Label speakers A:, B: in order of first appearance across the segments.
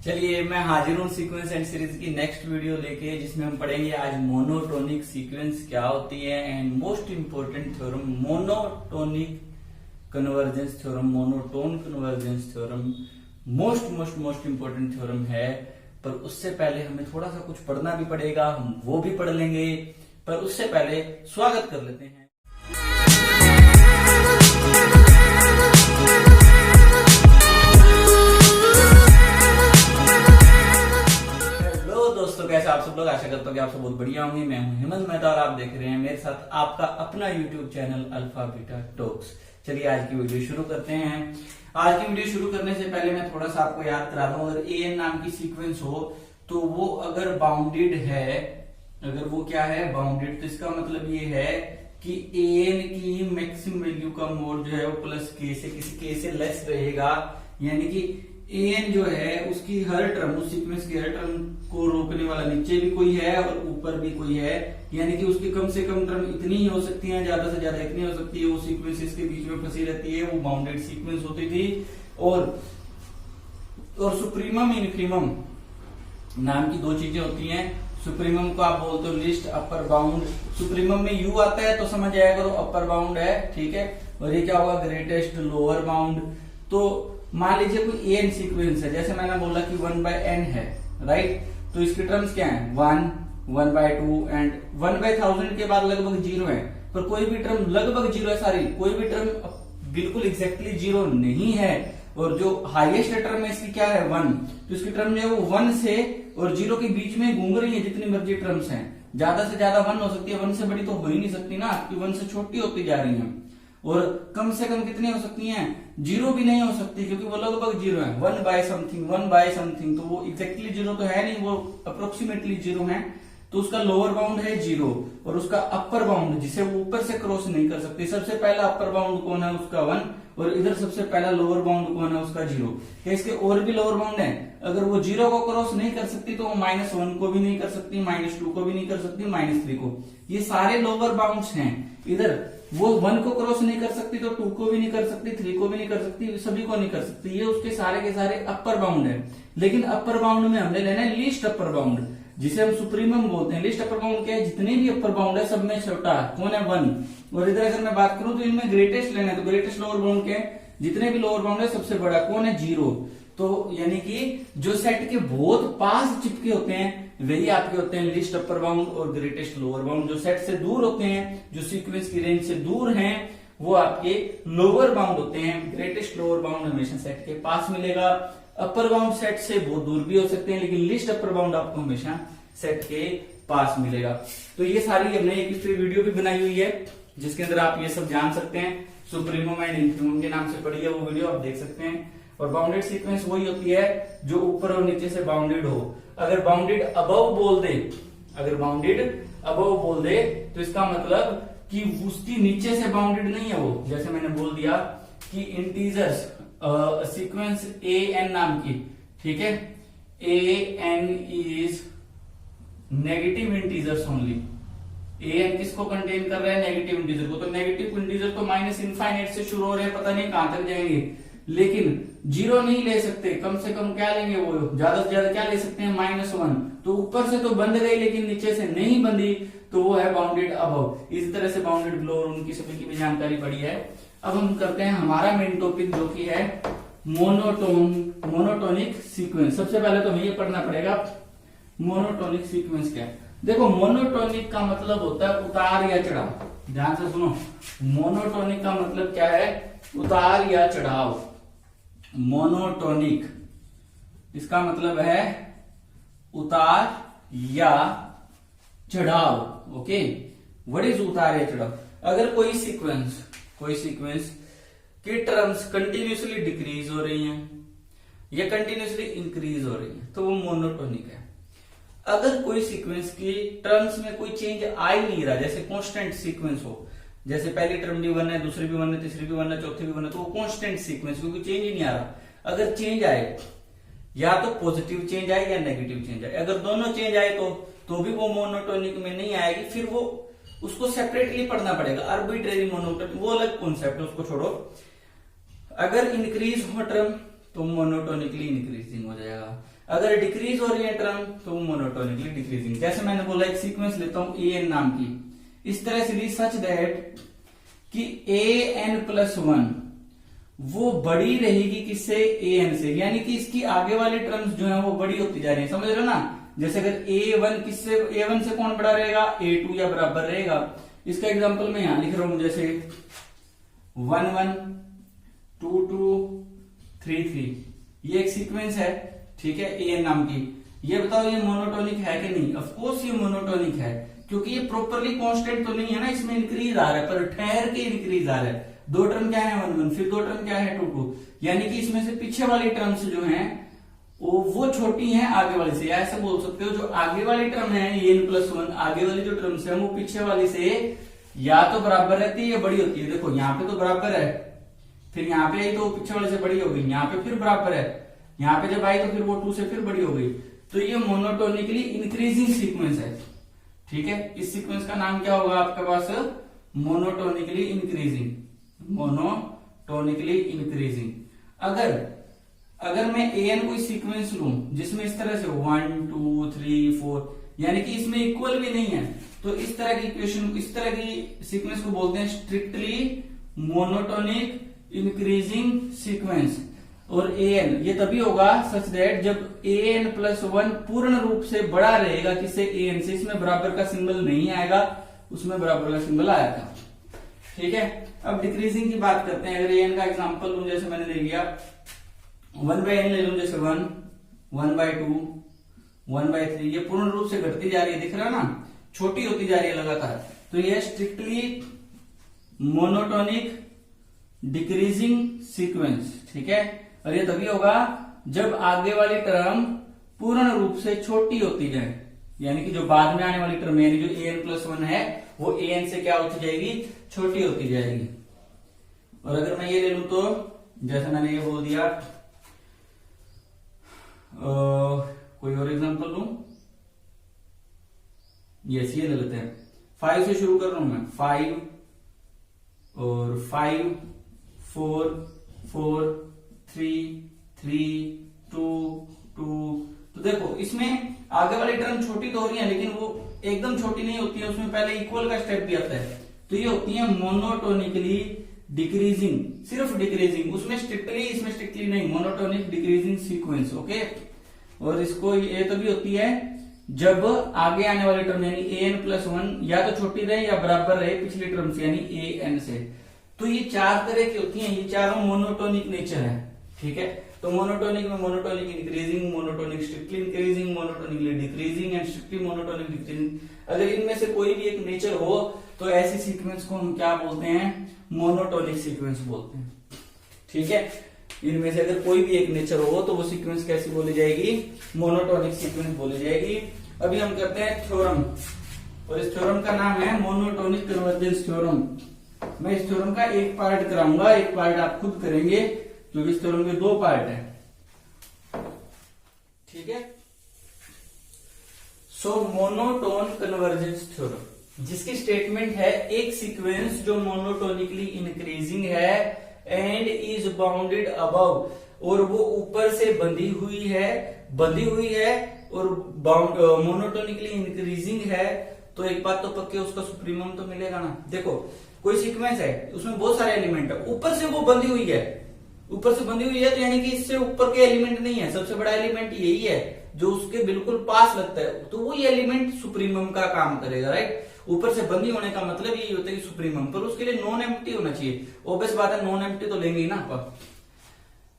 A: चलिए मैं हाजिर हूँ सीक्वेंस एंड सीरीज की नेक्स्ट वीडियो लेके, जिसमें हम पढ़ेंगे आज मोनोटोनिक सीक्वेंस क्या होती है and most important theorem monotonic convergence theorem, monotone convergence theorem most most most important theorem है। पर उससे पहले हमें थोड़ा सा कुछ पढ़ना भी पड़ेगा, हम वो भी पढ़ लेंगे। पर उससे पहले स्वागत कर लेते हैं। दोस्तों कैसे आप सब लोग, आशा करता हूँ कि आप सब बहुत बढ़िया होंगे। मैं हूं हेमंत मेहता और आप देख रहे हैं मेरे साथ आपका अपना YouTube channel alpha beta talks. चलिए आज की वीडियो शुरू करते हैं। आज की वीडियो शुरू करने से पहले मैं थोड़ा सा आपको याद करा दूं, अगर एन नाम की सीक्वेंस हो तो वो अगर बाउंडेड है, अगर वो क्या है बाउंडेड, तो इसका मतलब ये है कि एन की मैक्सिमम वैल्यू का मोड जो है वो प्लस के से किसी के से लेस रहेगा। यानी कि एन जो है उसकी हर टर्म, उस सीक्वेंस की हर टर्म को रोकने वाला नीचे भी कोई है और ऊपर भी कोई है। यानी कि उसकी कम से कम टर्म इतनी ही हो सकती है, ज्यादा से ज्यादा इतनी हो सकती है। वो सीक्वेंस इसके बीच में फंसी रहती है, वो बाउंडेड सीक्वेंस होती थी। और सुप्रीमम इनफीमम नाम की दो चीजें होती हैं। सुप्रीमम को आप बोलते हो लिस्ट अपर बाउंड। सुप्रीमम में यू आता है तो समझ आया करो अपर बाउंड है, ठीक है। और ये क्या होगा ग्रेटेस्ट लोअर बाउंड। तो मान लीजिए कोई एन सीक्वेंस है, जैसे मैंने बोला कि 1/n है, राइट। तो इसके टर्म्स क्या है 1, 1/2 एंड 1/1000 के बाद लगभग 0 है। पर कोई भी टर्म लगभग 0 है, सारी कोई भी टर्म बिल्कुल एग्जैक्टली 0 नहीं है। और जो हाईएस्ट टर्म है इसकी क्या है 1, तो इसकी टर्म जो है वो 1 से और 0 के बीच में घूम रही है। जितनी मर्जी टर्म्स हैं, ज्यादा से ज्यादा 1 हो सकती है, 1 से बड़ी तो हो ही नहीं सकती ना, कि 1 से छोटी होती जा रही है। और कम से कम कितनी हो सकती हैं 0 भी नहीं हो सकती, क्योंकि वो लगभग 0 है। 1/something, तो वो एग्जैक्टली 0 तो है नहीं, वो अप्रोक्सीमेटली 0 है। तो उसका लोअर बाउंड है 0 और उसका अपर बाउंड जिसे वो ऊपर से क्रॉस नहीं कर सकती। सबसे पहला अपर बाउंड कौन है उसका 1, और इधर सबसे पहला लोअर बाउंड कौन है उसका 0। क्या इसके और भी लोअर बाउंड है? अगर वो 0 को क्रॉस नहीं कर सकती तो वो -1 को भी नहीं कर सकती, -2 को भी नहीं कर सकती, -3 को। ये सारे लोअर बाउंड्स हैं। इधर वो 1 को क्रॉस नहीं कर सकती तो 2 को भी नहीं कर सकती, 3 को भी नहीं कर सकती, सभी को नहीं कर सकती। ये उसके सारे के सारे अपर बाउंड है। लेकिन अपर बाउंड में हमने लेना है लीस्ट अपर बाउंड, जिसे हम सुप्रीमम बोलते हैं। लीस्ट अपर बाउंड क्या है? जितने भी अपर बाउंड है सब में छोटा कौन है 1। और इधर अगर मैं बात करूं तो इनमें ग्रेटेस्ट लेना है, तो ग्रेटेस्ट लोअर बाउंड क्या है? जितने भी लोअर बाउंड है सबसे बड़ा कौन है 0। तो यानी कि जो सेट के बहुत पास चिपके होते हैं वही आपके होते हैं लिस्ट अपर बाउंड और ग्रेटेस्ट लोअर बाउंड। जो सेट से दूर होते हैं, जो सीक्वेंस की रेंज से दूर हैं, वो आपके लोअर बाउंड होते हैं। ग्रेटेस्ट लोअर बाउंड हमेशा सेट के पास मिलेगा। अपर बाउंड सेट से बहुत दूर भी हो सकते हैं, लेकिन लिस्ट अपर बाउंड आपको हमेशा सेट के पास मिलेगा। तो ये सारी हमने एक वीडियो भी बनाई हुई है जिसके अंदर आप ये सब जान सकते हैं। सुप्रीमम एंड इनफीमम के नाम से पढ़ी है वो वीडियो, आप देख सकते हैं। और बाउंडेड सीक्वेंस वही होती है जो ऊपर और नीचे से बाउंडेड हो। अगर बाउंडेड अबव बोल दे, अगर बाउंडेड अबव बोल दे तो इसका मतलब कि उसकी नीचे से बाउंडेड नहीं है वो। जैसे मैंने बोल दिया कि इंटीजर्स सीक्वेंस an नाम की, ठीक है, an is negative integers only. an किसको कंटेन कर रहा है? नेगेटिव इंटीजर को। तो नेगेटिव इंटीजर तो -∞ से शुरू हो रहे हैं, पता नहीं कहां तक जाएंगे, लेकिन 0 नहीं ले सकते। कम से कम क्या लेंगे वो, ज्यादा से ज्यादा क्या ले सकते हैं -1। तो ऊपर से तो बंध गई लेकिन नीचे से नहीं बंधी, तो वो है बाउंडेड अबव। इसी तरह से बाउंडेड बिलो और उनकी सभी की भी जानकारी पड़ी है। अब हम करते हैं हमारा मेन टॉपिक जो कि है मोनोटोनिक सीक्वेंस। सबसे पहले तो हमें ये पढ़ना पड़ेगा मोनोटोनिक सीक्वेंस क्या है। देखो मोनोटोनिक का मतलब होता है उतार या चढ़ाव। ध्यान से सुनो, मोनोटोनिक का मतलब क्या है? उतार या चढ़ाव। मोनोटोनिक इसका मतलब है उतार या चढ़ाव। ओके, व्हाट इज उतार या चढ़ाव? अगर कोई सीक्वेंस की टर्म्स कंटिन्यूसली डिक्रीज हो रही हैं या कंटिन्यूसली इंक्रीज हो रही हैं तो वो मोनोटोनिक है। अगर कोई सीक्वेंस की टर्म्स में कोई चेंज आ ही नहीं रहा, जैसे कांस्टेंट सीक्वेंस हो, जैसे पहली टर्म भी 1 है, दूसरी भी 1 है, तीसरी भी 1 है, चौथी भी 1 है, तो वो कांस्टेंट सीक्वेंस, क्योंकि चेंज ही नहीं आ रहा। अगर चेंज आए, या तो पॉजिटिव चेंज आए या नेगेटिव चेंज आए, अगर दोनों चेंज आए तो भी वो मोनोटोनिक में नहीं आएगी। फिर वो उसको सेपरेटली पढ़ना पड़ेगा। आर्बिट्रेरी मोनोटोनिक वो अलग कॉन्सेप्ट है, उसको छोड़ो। अगर इंक्रीज हो टर्म तो मोनोटोनिकली इंक्रीजिंग हो जाएगा। अगर डिक्रीज हो रही है टर्म तो मोनोटोनिकली डिक्रीजिंग। जैसे मैंने बोला एक सीक्वेंस लेता हूं ए एन नाम की, इस तरह से ली सच दैट कि an+1 वो बड़ी रहेगी किससे, an से, यानी कि इसकी आगे वाली टर्म्स जो है वो बड़ी होती जा रही है, समझ रहे हो ना। जैसे अगर a1 किससे, a1 से कौन बड़ा रहेगा, a2 या बराबर रहेगा। इसका एग्जांपल मैं यहां लिख रहा हूं, जैसे 1 1 2 2 3 3, ये एक सीक्वेंस है, ठीक है, an नाम की। ये बताओ ये मोनोटोनिक है कि नहीं? ऑफ कोर्स ये मोनोटोनिक है, क्योंकि ये प्रॉपरली कांस्टेंट तो नहीं है ना, इसमें इंक्रीज आ रहा है, पर ठहर के इंक्रीज आ रहा है। दो टर्म क्या है 1 1, फिर दो टर्म क्या है 2 2, यानी कि इसमें से पीछे वाली टर्म्स जो हैं वो छोटी हैं आगे वाली से, या ऐसे बोल सकते हो जो आगे वाली टर्म है an+1, आगे वाली जो टर्म्स है वो पीछे वाली से या तो बराबर रहती है या बड़ी होती है। देखो यहाँ पे तो बराबर है, फिर यहाँ पे आई तो पीछे वाले से बड़ी हो गई, यहाँ पे फिर बराबर है, यहाँ पे जब आई तो फिर वो 2 से फिर बड़ी हो गई। तो ये मोनोटोनिकली इंक्रीजिंग सीक्वेंस है, ठीक है। इस सीक्वेंस का नाम क्या होगा आपके पास, मोनोटोनिकली इंक्रीजिंग, मोनोटोनिकली इंक्रीजिंग। अगर मैं an कोई सीक्वेंस लूं जिसमें इस तरह से 1 2 3 4, यानी कि इसमें इक्वल भी नहीं है, तो इस तरह की इक्वेशन, इस तरह की सीक्वेंस को बोलते हैं स्ट्रिक्टली मोनोटोनिक इंक्रीजिंग सीक्वेंस। और an ये तभी होगा सच दैट जब an+1 पूर्ण रूप से बड़ा रहेगा किससे, an से। इसमें बराबर का सिंबल नहीं आएगा, उसमें बराबर का सिंबल आया था, ठीक है। अब डिक्रीजिंग की बात करते हैं। अगर an का एग्जांपल लूं, जैसे मैंने ले लिया 1/n ले लूं, जैसे 1 1/2 1/3, ये पूर्ण रूप से घटती जा रही है, दिख रहा है ना, छोटी होती जा रही है लगातार। तो ये स्ट्रिक्टली मोनोटोनिक डिक्रीजिंग सीक्वेंस, ठीक है। और ये तभी होगा जब आगे वाली टर्म पूर्ण रूप से छोटी होती जाए, यानी कि जो बाद में आने वाली टर्म यानी जो an+1 है वो an से क्या होती जाएगी, छोटी होती जाएगी। और अगर मैं ये ले लूं तो जैसे मैंने ये बोल दिया, कोई और एग्जांपल लूं, यस ये ले लेते हैं। 5 से शुरू कर रहा हूं मैं, 5 और 5 4 4 3 3 2 2। तो देखो इसमें आगे वाली टर्म छोटी तो हो रही है, लेकिन वो एकदम छोटी नहीं होती है, उसमें पहले इक्वल का स्टेप भी आता है। तो ये होती है मोनोटोनिकली डिक्रीजिंग, सिर्फ डिक्रीजिंग, उसमें स्ट्रिक्टली, इसमें स्ट्रिक्टली नहीं, मोनोटोनिक डिक्रीजिंग सीक्वेंस, ओके। और इसको ये तभी होती है जब आगे आने वाली टर्म यानी an+1 या तो छोटी रहे या बराबर रहे पिछली टर्म से, यानी an से। तो ये चार तरह की होती हैं, ये चारों मोनोटोनिक नेचर है, ठीक है। तो मोनोटोनिक में monotonic increasing, monotonic strictly increasing, monotonically decreasing and strictly monotonic decreasing. अगर इनमें से कोई भी एक नेचर हो तो ऐसी सीक्वेंस को हम क्या बोलते हैं, मोनोटोनिक सीक्वेंस बोलते हैं, ठीक है। इनमें से अगर कोई भी एक नेचर हो तो वो सीक्वेंस कैसी बोली जाएगी, मोनोटोनिक सीक्वेंस बोली जाएगी। अभी हम करते हैं थ्योरम, और इस थ्योरम का नाम है मोनोटोनिक कन्वर्जेंस थ्योरम। मैं इस थ्योरम का एक पार्ट कराऊंगा, एक पार्ट आप खुद करेंगे, क्योंकि इस थ्योरम के दो पार्ट हैं, ठीक है। सो मोनोटोन कन्वर्जेंस थ्योरम, जिसकी स्टेटमेंट है एक सीक्वेंस जो मोनोटोनिकली इंक्रीजिंग है एंड इज बाउंडेड अबव, और वो ऊपर से बंधी हुई है और मोनोटोनिकली इंक्रीजिंग है, तो एक बात तो पक्के उसका सुप्रीमम तो मिलेगा ना। देखो कोई सीक्वेंस है, उसमें बहुत सारे एलिमेंट है, ऊपर से वो बंधी हुई है, तो यानी कि इससे ऊपर के एलिमेंट नहीं है, सबसे बड़ा एलिमेंट यही है जो उसके बिल्कुल पास लगता है, तो वो ये एलिमेंट सुप्रीमम का काम करेगा, राइट। ऊपर से बंदी होने का मतलब यही होता है कि सुप्रीमम, पर उसके लिए नॉन एम्प्टी होना चाहिए। ऑब्वियस बात है, नॉन एम्प्टी तो लेंगे ही ना आप।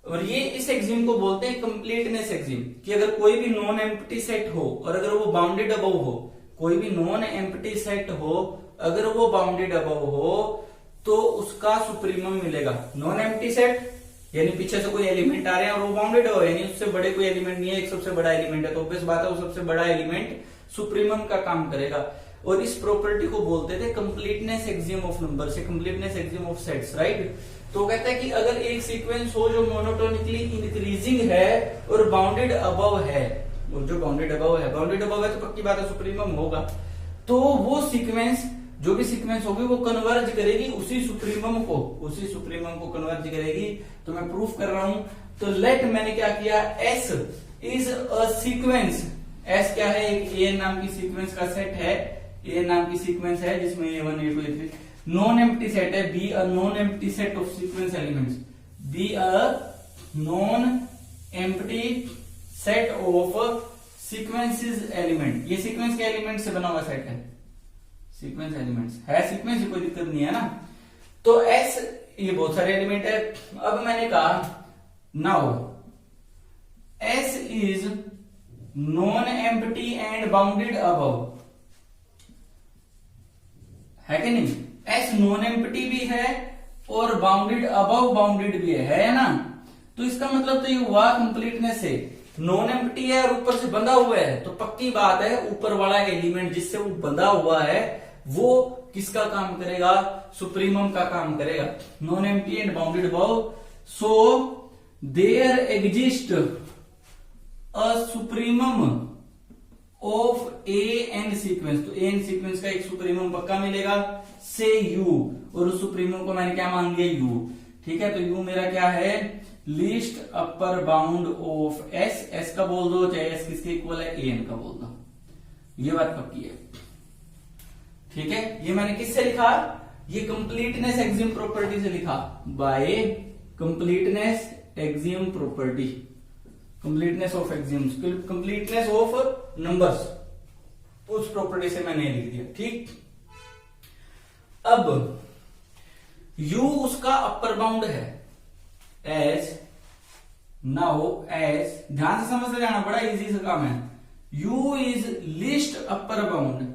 A: और ये इस एक्सिम को बोलते हैं कंप्लीटनेस एक्सिम, कि अगर कोई भी नॉन एम्प्टी सेट हो और अगर वो बाउंडेड अबव हो, कोई भी नॉन एम्प्टी सेट हो अगर वो बाउंडेड अबव हो तो उसका सुप्रीमम मिलेगा। नॉन एम्प्टी सेट यानी पीछे से कोई एलिमेंट आ रहे हैं और वो बाउंडेड हो, यानी उससे बड़े कोई एलिमेंट नहीं है, एक सबसे बड़ा एलिमेंट है, तो ऑब्वियस बात है वो सबसे बड़ा एलिमेंट सुप्रीमम का काम करेगा। और इस प्रॉपर्टी को बोलते थे completeness axiom of numbers, completeness axiom of sets, right. तो कहता है कि अगर एक सीक्वेंस हो जो मोनोटोनिकली इंक्रीजिंग है और बाउंडेड अबव है, और जो बाउंडेड अबव है तो पक्की बात है सुप्रीमम होगा, तो वो सीक्वेंस जो भी सीक्वेंस होगी वो कन्वर्ज करेगी उसी सुप्रीमम को कन्वर्ज करेगी। तो मैं प्रूफ कर रहा हूं। तो लेट मैंने क्या किया, S is a sequence. S क्या है, एक ए नाम की सीक्वेंस का सेट है, ए नाम की सीक्वेंस है जिसमें A1 A2 A3 non empty set है। B a non empty set of sequence elements, B a non empty set of sequences element. ये सीक्वेंस के एलिमेंट से बना हुआ सेट है, सीक्वेंस एलिमेंट्स है, सीक्वेंस कोई दिक्कत नहीं है ना। तो एस ये बहुत सारे एलिमेंट है। अब मैंने कहा now S is non empty and bounded above, है कि नहीं। एस नॉन एम्प्टी भी है और बाउंडेड अबव बाउंडेड भी है ना। तो इसका मतलब तो ये हुआ कंप्लीटनेस है, नॉन एम्प्टी है और ऊपर से बंधा हुआ है, तो पक्की बात है ऊपर वाला एलिमेंट जिससे वो बंधा हुआ है वो किसका काम करेगा, सुप्रीमम का काम करेगा। Non empty and bounded above, so there exist a supremum of A N sequence. तो ए एन सीक्वेंस का एक सुप्रीमम पक्का मिलेगा से यू, और उस सुप्रीमम को मैंने क्या मान लिया, यू। ठीक है, तो यू मेरा क्या है, least upper bound of S. S का बोल दो, चाहे एस किसके इक्वल है, ए एन का बोल दो। ये बात पक्की है। ठीक है, ये मैंने किससे लिखा, ये कंप्लीटनेस एक्सियम प्रॉपर्टी से लिखा, by completeness axiom property, completeness of axioms, completeness of numbers, उस प्रॉपर्टी से मैंने लिख दिया। ठीक, अब u उसका अपर बाउंड है, एज नाउ एज, ध्यान से समझते जाना, बड़ा इजी सा काम है। u is least upper bound,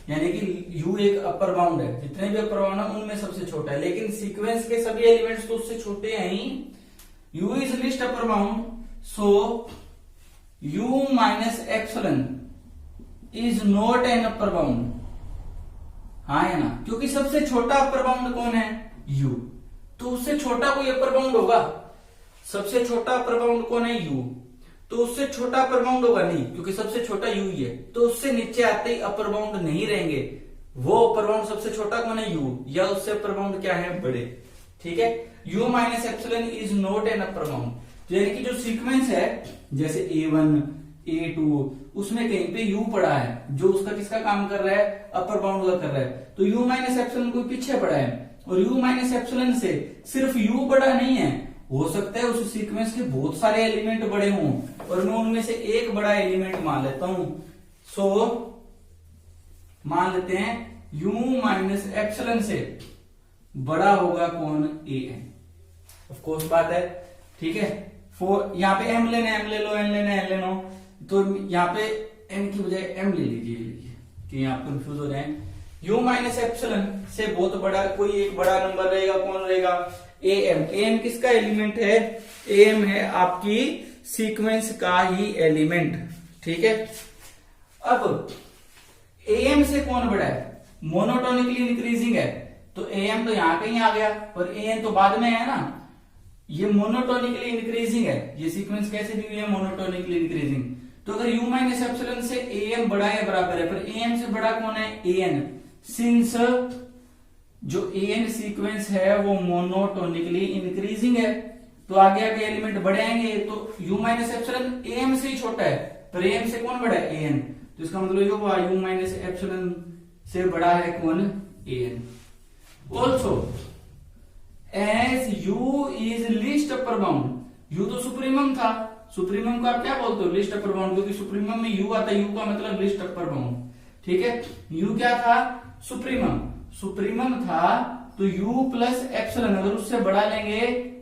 A: यानी कि u एक अपर बाउंड है, जितने भी अपर बाउंड है उनमें सबसे छोटा है, लेकिन सीक्वेंस के सभी एलिमेंट्स तो उससे छोटे हैं ही। u is least upper bound, so u minus epsilon is not an upper bound. हाँ है ना, क्योंकि सबसे छोटा अपर बाउंड कौन है, u, तो उससे छोटा कोई अपर बाउंड होगा। सबसे छोटा अपर बाउंड कौन है, u, तो उससे छोटा अपर बाउंड होगा नहीं, क्योंकि सबसे छोटा u ही है, तो उससे नीचे आते ही अपर बाउंड नहीं रहेंगे। वो अपर बाउंड सबसे छोटा कौन है, u, या उससे अपर बाउंड क्या है, बड़े। ठीक है, u minus epsilon is not an upper bound. यानी कि जो सीक्वेंस है जैसे A1 A2 उसमें कहीं पे u पड़ा है, जो उसका किसका काम कर रहा है, अपर बाउंड का कर रहा है, तो u माइनस एप्सिलॉन कोई पीछे पड़ा है, और u माइनस एप्सिलॉन से सिर्फ u बड़ा नहीं है, हो सकता है उस सीक्वेंस के बहुत सारे एलिमेंट बड़े हों और मैं उनमें से एक बड़ा एलिमेंट मान लेता हूं। सो मान लेते हैं u माइनस एप्सिलॉन से बड़ा होगा कौन, an। ऑफ कोर्स बात है। ठीक है, यहाँ पे m लेना, m ले लो, n लेना, n ले लो, तो यहाँ पे n की बजाय m ले लीजिए कि आप कंफ्यूज हो जाए। u माइनस एप्सिलॉन से बहुत बड़ा कोई एक बड़ा नंबर रहेगा, कौन रहेगा, am। am किसका एलिमेंट है, am है आपकी सीक्वेंस का ही एलिमेंट। ठीक है, अब am से कौन बड़ा है, मोनोटोनिकली इंक्रीजिंग है, तो am तो यहां कहीं आ गया और an तो बाद में है ना। ये मोनोटोनिकली इंक्रीजिंग है, ये सीक्वेंस कैसे दी हुई है, मोनोटोनिकली इंक्रीजिंग। तो अगर u माइनस एप्सिलॉन से am बड़ा है बराबर है, पर am से बड़ा कौन है, an। सिंस जो an सीक्वेंस है वो मोनोटोनिकली इंक्रीजिंग है, तो आगे आगे एलिमेंट बढ़े आएंगे, तो u माइनस एप्सिलॉन am से ही छोटा है, पर am से कौन बड़ा है, an। तो इसका मतलब ये हुआ u माइनस एप्सिलॉन से बड़ा है कौन, an। Also as u is least upper bound, u तो सुप्रीमम था, सुप्रीमम को आप क्या बोलते हो, लीस्ट अपर बाउंड, क्योंकि सुप्रीमम में u आता है, u का मतलब लीस्ट अपर बाउंड। ठीक है, u क्या था, सुप्रीमम, सुप्रीमम था, तो u प्लस एप्सिलॉन अगर उससे बड़ा लेंगे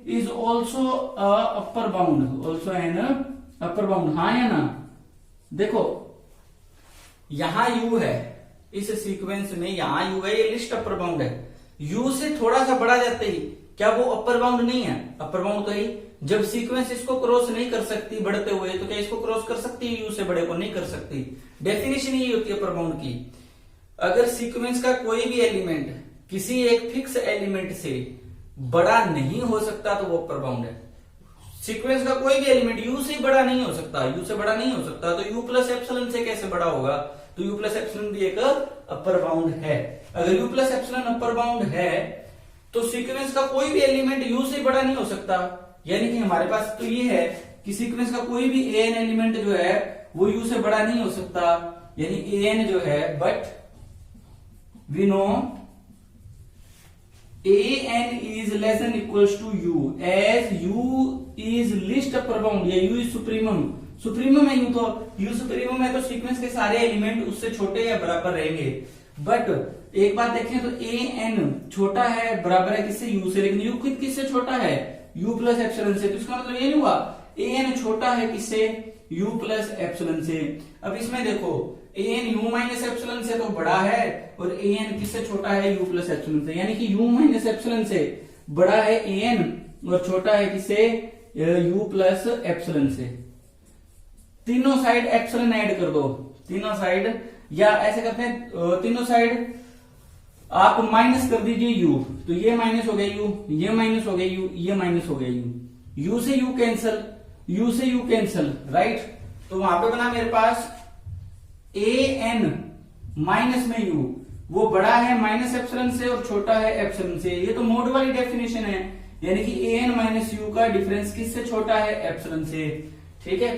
A: is also upper bound, also an upper bound. हाँ या ना, देखो यहां u है, इस सीक्वेंस में यहां u है, ये लिस्ट अपर बाउंड है, u से थोड़ा सा बढ़ा जाते ही क्या वो अपर बाउंड नहीं है, अपर बाउंड तो ही। जब सीक्वेंस इसको क्रॉस नहीं कर सकती बढ़ते हुए, तो क्या इसको क्रॉस कर सकती है, u से बड़े को नहीं कर सकती। डेफिनेशन यही होती है अपर बाउंड की। अगर सीक्वेंस का कोई भी एलिमेंट किसी एक फिक्स एलिमेंट से बड़ा नहीं हो सकता तो वो अपर बाउंड है। सीक्वेंस का कोई भी एलिमेंट यू से बड़ा नहीं हो सकता, यू से बड़ा नहीं हो सकता, तो यू प्लस एप्सिलॉन से कैसे बड़ा होगा? तो यू प्लस एप्सिलॉन भी एक अपर बाउंड है। अगर you plus epsilon upper bound है तो सीक्वेंस का कोई भी एलिमेंट यू से बड़ा नहीं हो सकता। यानी कि हमारे पास तो ये है कि सीक्वेंस का कोई भी एन एलिमेंट जो है वो यू से बड़ा नहीं हो सकता। यानी एन जो है, but we know an is less than equals to u as u is least upper bound या u is supremum। सुप्रीमम है यू, तो यू सुप्रीमम है तो सीक्वेंस के सारे एलिमेंट उससे छोटे या बराबर रहेंगे। बट एक बात देखें तो ए एन छोटा है, बराबर है किससे? यू से, लेकिन यू किससे छोटा है? यू प्लस एप्सिलॉन से। तो इसका मतलब ये नहीं हुआ ए एन छोटा है किससे? यू प्लस एप्सिलॉन से। अब इसमें देखो A N you minus epsilon से तो बड़ा है और ए एन किससे छोटा है? यू प्लस एप्सिलॉन से। यानी कि यू माइनस एप्सिलॉन से बड़ा है ए एन और छोटा है किससे? यू प्लस एप्सिलॉन से। तीनों साइड एप्सिलॉन ऐड कर दो, तीनों साइड, या ऐसे करते हैं तीनों साइड आप माइनस कर दीजिए यू, तो ये माइनस हो गया यू, ये माइनस हो गया यू, ये माइनस हो गया यू, यू से यू कैंसल, यू से यू कैंसल, राइट। तो वहां पे बना मेरे पास ए एन माइनस में यू, वो बड़ा है माइनस एप्सिलॉन से और छोटा है एप्सिलॉन से। ये तो मोड वाली डेफिनेशन है, यानी कि ए एन माइनस यू का डिफरेंस किससे छोटा है? एप्सिलॉन से। ठीक है,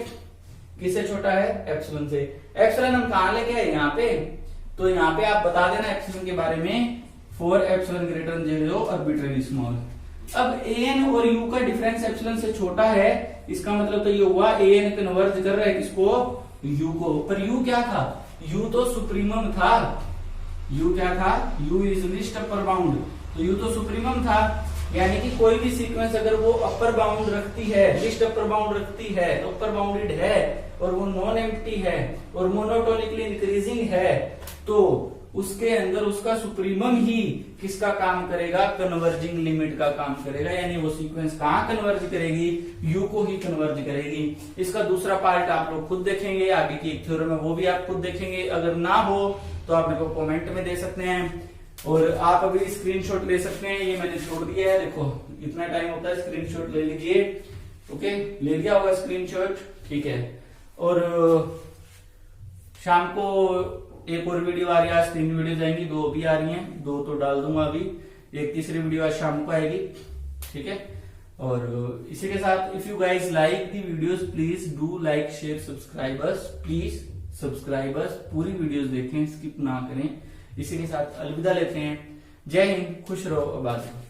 A: किससे छोटा है? एप्सिलॉन से। एप्सिलॉन हम कहां लेके आए? यहाँ पे। तो यहाँ पे आप बता देना एप्सिलॉन के बारे में, for epsilon greater than 0 arbitrary small. अब ए एन और यू का डिफरेंस एप्सिलॉन से छोटा है, इसका मतलब तो ये हुआ ए एन कन्वर्ज कर रहा है किसको? यू को। पर यू क्या था? यू तो सुप्रीमम था। यू क्या था? You is least upper bound, तो यू तो सुप्रीमम था। यानी कि कोई भी सीक्वेंस अगर वो अपर बाउंड रखती है, लीस्ट अपर बाउंड रखती है, तो अपर बाउंडेड है और वो नॉन एम्प्टी है और मोनोटोनिकली इंक्रीजिंग है, तो उसके अंदर उसका सुप्रीमम ही किसका काम करेगा? कन्वर्जिंग लिमिट का काम करेगा। यानी वो सीक्वेंस कहां कन्वर्ज करेगी? यू को ही कन्वर्ज करेगी। इसका दूसरा पार्ट आप लोग खुद देखेंगे, आगे की एक थ्योरम है वो भी आप खुद देखेंगे। अगर ना हो तो आप मेरे को कमेंट में दे सकते हैं और आप अभी स्क्रीनशॉट ले सकते हैं। ये मैंने छोड़ दिया है, देखो इतना टाइम होता है, स्क्रीनशॉट ले लीजिए। ओके, ले लिया होगा स्क्रीनशॉट, ठीक है। और शाम को एक और वीडियो आ रही है, आज 3 वीडियो आएंगी, 2 भी आ रही हैं, 2 तो डाल दूंगा अभी, एक तीसरी वीडियो आज शाम को आएगी, ठीक है। और इसी के साथ if you guys like the videos please do like share subscribe us, please subscribe us, पूरी वीडियोस देखें, स्किप ना करें। इसी के साथ अलविदा लेते हैं। जय हिंद, खुश रहो, आबाद रहो।